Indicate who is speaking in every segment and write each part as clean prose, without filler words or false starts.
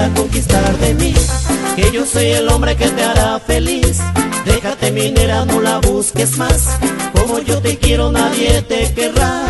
Speaker 1: negra conquistar de mí, que yo soy el hombre que te hará feliz. Déjate mi negra, no la busques más, como yo te quiero nadie te querrá.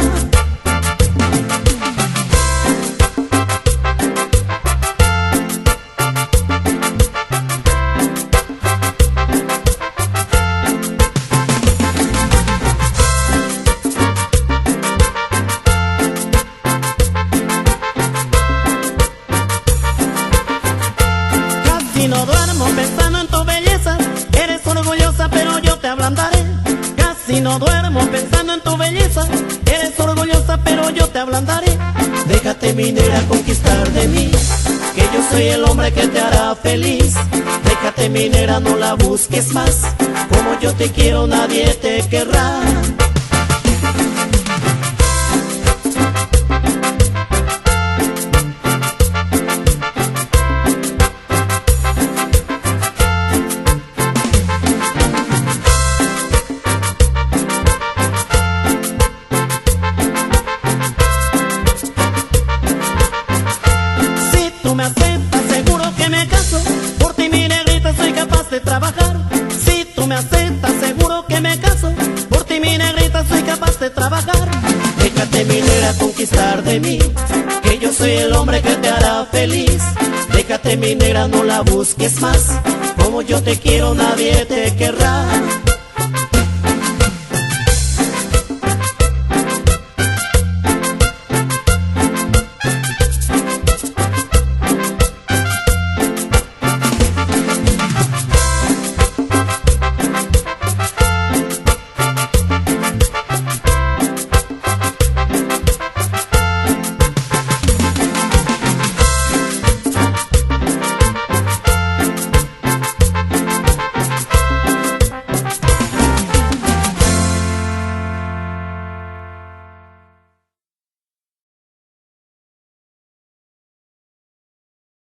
Speaker 2: Casi no duermo pensando en tu belleza, eres orgullosa pero yo te ablandaré. Casi no duermo pensando en tu belleza, eres orgullosa pero yo te ablandaré.
Speaker 1: Déjate mi negra conquistar de mí, que yo soy el hombre que te hará feliz. Déjate mi negra, no la busques más, como yo te quiero nadie te querrá.
Speaker 2: Tú me aceptas, seguro que me caso, por ti mi negrita soy capaz de trabajar. Si tú me aceptas, seguro que me caso, por ti mi negrita soy capaz de trabajar.
Speaker 1: Déjate mi negra conquistar de mí, que yo soy el hombre que te hará feliz. Déjate mi negra, no la busques más, como yo te quiero nadie te querrá.